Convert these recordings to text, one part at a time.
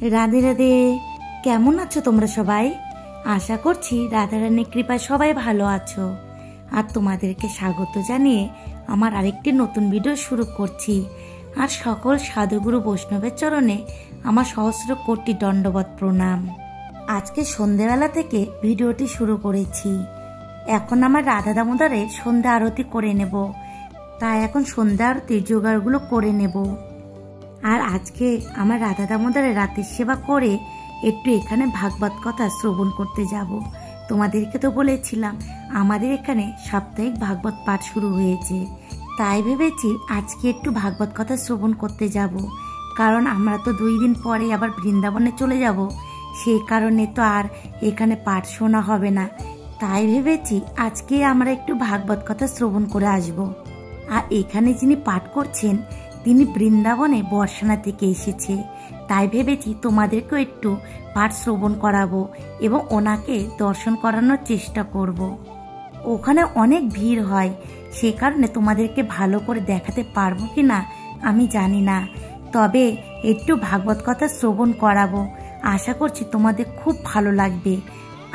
রাধে রাধে। কেমন আছো তোমরা সবাই? আশা করছি রাধারানীর কৃপায় সবাই ভালো আছো। আর তোমাদেরকে স্বাগত জানিয়ে আমার আরেকটি নতুন ভিডিও শুরু করছি। আর সকল সাধুগুরু বৈষ্ণবের চরণে আমার সহস্র কোটি দণ্ডবত প্রণাম। আজকে সন্ধেবেলা থেকে ভিডিওটি শুরু করেছি। এখন আমার রাধা দামোদরের সন্ধ্যা আরতি করে নেব, তাই এখন সন্ধ্যা আরতির জোগাড়গুলো করে নেব। আর আজকে আমার রাধা দামোদরের রাতের সেবা করে একটু এখানে ভাগবত কথা শ্রবণ করতে যাব। তোমাদেরকে তো বলেছিলাম আমাদের এখানে সাপ্তাহিক ভাগবত পাঠ শুরু হয়েছে, তাই ভেবেছি আজকে একটু ভাগবত কথা শ্রবণ করতে যাব। কারণ আমরা তো 2 দিন পরে আবার বৃন্দাবনে চলে যাব, সেই কারণে তো আর এখানে পাঠ শোনা হবে না। তাই ভেবেছি আজকে আমরা একটু ভাগবত কথা শ্রবণ করে আসব। আর এখানে যিনি পাঠ করছেন তিনি বৃন্দাবনে বর্ষানা থেকে এসেছে, তাই ভেবেছি তোমাদেরকেও একটু পাঠ শ্রবণ করাবো এবং ওনাকে দর্শন করানোর চেষ্টা করব। ওখানে অনেক ভিড় হয়, সে কারণে তোমাদেরকে ভালো করে দেখাতে পারবো কি না আমি জানি না, তবে একটু ভাগবত কথা শ্রবণ করাবো। আশা করছি তোমাদের খুব ভালো লাগবে।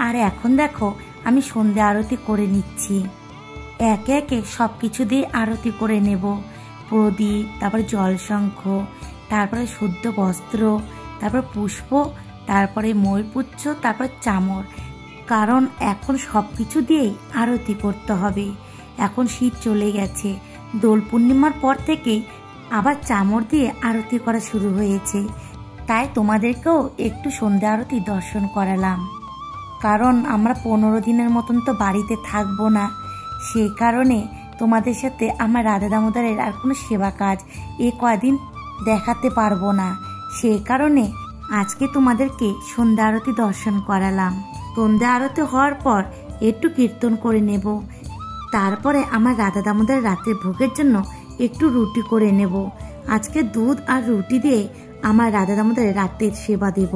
আর এখন দেখো আমি সন্ধ্যা আরতি করে নিচ্ছি। একে একে সব কিছু দিয়ে আরতি করে নেব। প্রদীপ, তারপরে জলশঙ্খ, তারপরে শুদ্ধ বস্ত্র, তারপর পুষ্প, তারপরে ময়ূরপুচ্ছ, তারপর চামর। কারণ এখন সব কিছু দিয়েই আরতি করতে হবে। এখন শীত চলে গেছে, দোল পূর্ণিমার পর থেকে আবার চামর দিয়ে আরতি করা শুরু হয়েছে। তাই তোমাদেরকেও একটু সন্ধ্যা আরতি দর্শন করালাম। কারণ আমরা 15 দিনের মতন তো বাড়িতে থাকবো না, সেই কারণে তোমাদের সাথে আমার রাধা দামোদরের আর কোনো সেবা কাজ কদিন দেখাতে পারবো না। সেই কারণে আজকে তোমাদেরকে সন্ধ্যা আরতি দর্শন করালাম। সন্ধ্যা আরতি হওয়ার পর একটু কীর্তন করে নেব। তারপরে আমার রাধা দামোদরের রাতের ভোগের জন্য একটু রুটি করে নেব। আজকে দুধ আর রুটি দিয়ে আমার রাধা দামোদরের রাতের সেবা দেব।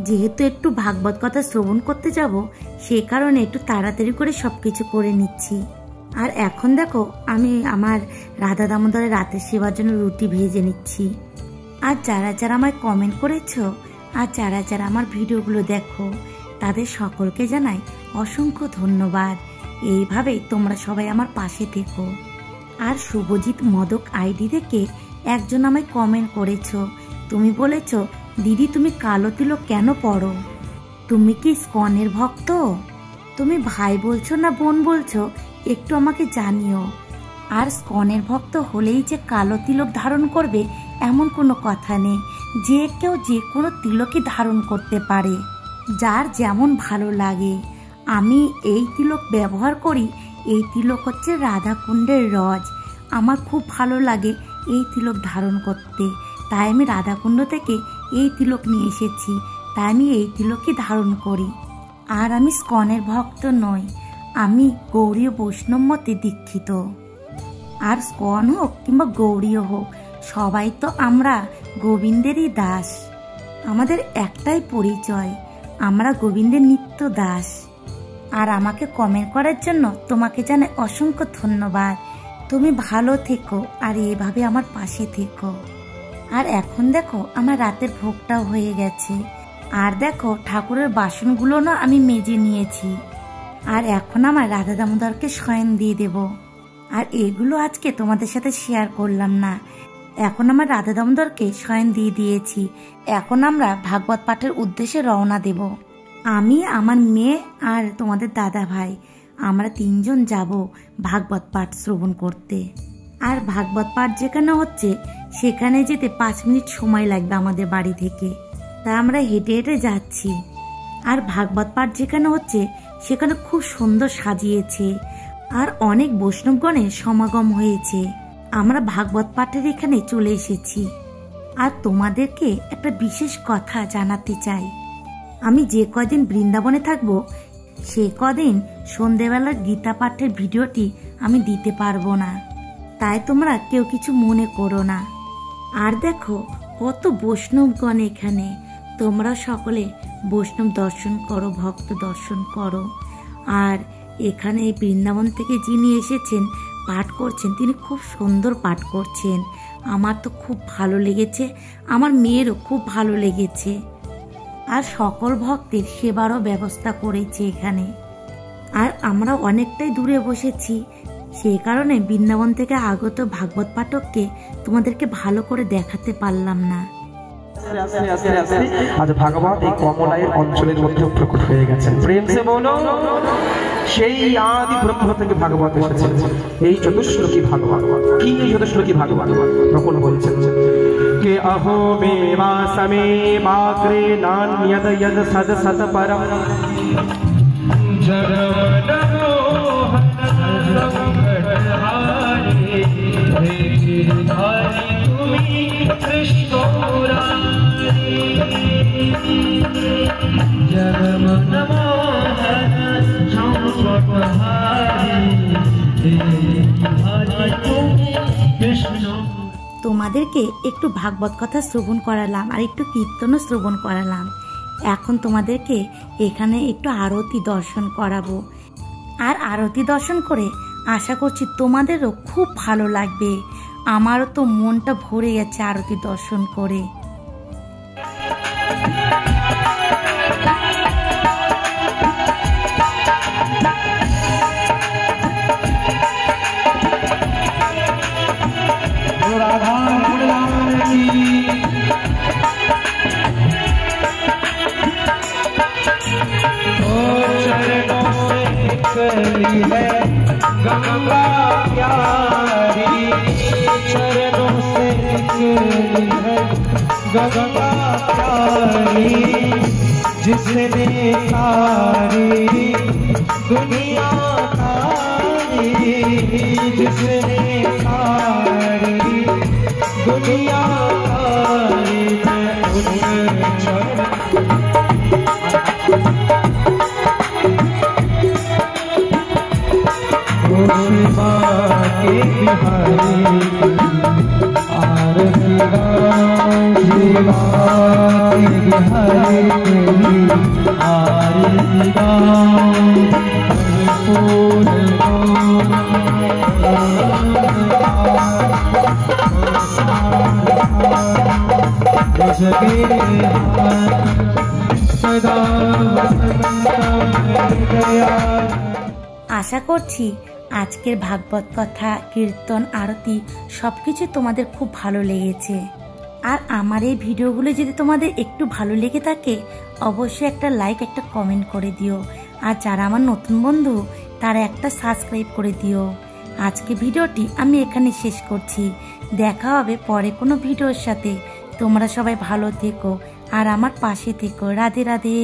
যেহেতু একটু ভাগবত কথা শ্রবণ করতে যাব, সে কারণে একটু তাড়াতাড়ি করে সবকিছু করে নিচ্ছি। আর এখন দেখো আমি আমার রাধা দামোদরের রাতের সেবার জন্য রুটি ভেজে নিচ্ছি। আর যারা যারা আমায় কমেন্ট করেছো আর যারা যারা আমার ভিডিওগুলো দেখো, তাদের সকলকে জানাই অসংখ্য ধন্যবাদ। এইভাবেই তোমরা সবাই আমার পাশে থেকো। আর শুভজিৎ মদক আইডি থেকে একজন আমায় কমেন্ট করেছো, তুমি বলেছো দিদি তুমি কালো তিলক কেন পড়ো? তুমি কি ইস্কনের ভক্ত? তুমি ভাই বলছো না বোন বলছো একটু আমাকে জানিও। আর ইস্কনের ভক্ত হলেই যে কালো তিলক ধারণ করবে এমন কোনো কথা নেই। যে কেউ যে কোনো তিলকই ধারণ করতে পারে, যার যেমন ভালো লাগে। আমি এই তিলক ব্যবহার করি। এই তিলক হচ্ছে রাধাকুণ্ডের রজ। আমার খুব ভালো লাগে এই তিলক ধারণ করতে, তাই আমি রাধাকুণ্ড থেকে এই তিলক নিয়ে এসেছি, তাই আমি এই তিলকই ধারণ করি। আর আমি ইস্কনের ভক্ত নই, আমি গৌড়ীয় বৈষ্ণব মতে দীক্ষিত। আর ইস্কন হোক কিংবা গৌড়ীয় হোক, সবাই তো আমরা গোবিন্দেরই দাস। আমাদের একটাই পরিচয়, আমরা গোবিন্দের নিত্য দাস। আর আমাকে কমেন্ট করার জন্য তোমাকে জানাই অসংখ্য ধন্যবাদ। তুমি ভালো থেকো আর এভাবে আমার পাশে থেকো। আর এখন দেখো আমার রাতের ভোগটাও হয়ে গেছে। আর দেখো ঠাকুরের বাসনগুলো না আমি মেজে নিয়েছি। আর এখন আমার রাধা দামোদরকে শয়ন দিয়ে দেব। আর এগুলো আজকে তোমাদের সাথে শেয়ার করলাম না। এখন আমার রাধা দামোদরকে শয়ন দিয়ে দিয়েছি। এখন আমরা ভাগবত পাঠের উদ্দেশ্যে রওনা দেব। আমি, আমার মেয়ে আর তোমাদের দাদা ভাই, আমরা 3 জন যাব ভাগবত পাঠ শ্রবণ করতে। আর ভাগবত পাঠ যেখানে হচ্ছে সেখানে যেতে 5 মিনিট সময় লাগবে আমাদের বাড়ি থেকে, তাই আমরা হেঁটে হেঁটে যাচ্ছি। আর ভাগবত পাঠ যেখানে হচ্ছে সেখানে খুব সুন্দর সাজিয়েছে আর অনেক বৈষ্ণবগণের সমাগম হয়েছে। আমরা ভাগবত পাঠের এখানে চলে এসেছি। আর তোমাদেরকে একটা বিশেষ কথা জানাতে চাই। আমি যে কদিন বৃন্দাবনে থাকবো সে কদিন সন্ধেবেলার গীতা পাঠের ভিডিওটি আমি দিতে পারবো না, তাই তোমরা কেউ কিছু মনে করো না। আর দেখো কত বৈষ্ণবগণ এখানে, তোমরা সকলে বৈষ্ণব দর্শন করো, ভক্ত দর্শন করো। আর এখানে এই বৃন্দাবন থেকে যিনি এসেছেন পাঠ করছেন, তিনি খুব সুন্দর পাঠ করছেন। আমার তো খুব ভালো লেগেছে, আমার মেয়েরও খুব ভালো লেগেছে। আর সকল ভক্তের সেবারও ব্যবস্থা করেছে এখানে। আর আমরা অনেকটাই দূরে বসেছি, সেই কারণে বৃন্দাবন থেকে আগত ভাগবত পাঠককে তোমাদেরকে ভালো করে দেখাতে পারলাম না। আজ ভাগবত এই কমলায়ের অঞ্চলের মধ্যে প্রকট হয়ে গেছেন। প্রেম সে বলো, সেই আদি ব্রহ্ম থেকে ভাগবত এসেছে। এই চতুশ্লোকী ভাগবত। কি এই চতুশ্লোকী ভাগবত? তখন বলছেন কে अहो मे वासमे माग्रे नान्यद यद सद सत परम जगमनमो हनसंकटहारे हे गिरधारी तुमी कृष्ण मुरारी जगमनमो हनसंकटहारे हे गिरधारी तुमी कृष्ण। তোমাদেরকে একটু ভাগবত কথা শ্রবণ করালাম আর একটু কীর্তনও শ্রবণ করালাম। এখন তোমাদেরকে এখানে একটু আরতি দর্শন করাবো। আর আরতি দর্শন করে আশা করছি তোমাদেরও খুব ভালো লাগবে। আমারও তো মনটা ভরে গেছে আরতি দর্শন করে। है गंगा प्यारी चरणों से निकली है गंगा प्यारी जिसने सारी दुनिया तारी जिसने सारी दुनिया तारी मैं उनके चरण के बिहारी आरती शिवा के बिहारी आरती फूल सदा आशा करছি আজকের ভাগবত কথা, কীর্তন, আরতি সবকিছু তোমাদের খুব ভালো লেগেছে। আর আমার এই ভিডিওগুলো যদি তোমাদের একটু ভালো লেগে থাকে অবশ্যই একটা লাইক, একটা কমেন্ট করে দিও। আর যারা আমার নতুন বন্ধু তারা একটা সাবস্ক্রাইব করে দিও। আজকে ভিডিওটি আমি এখানে শেষ করছি। দেখা হবে পরে কোনো ভিডিওর সাথে। তোমরা সবাই ভালো থেকো আর আমার পাশে থেকো। রাধে রাধে।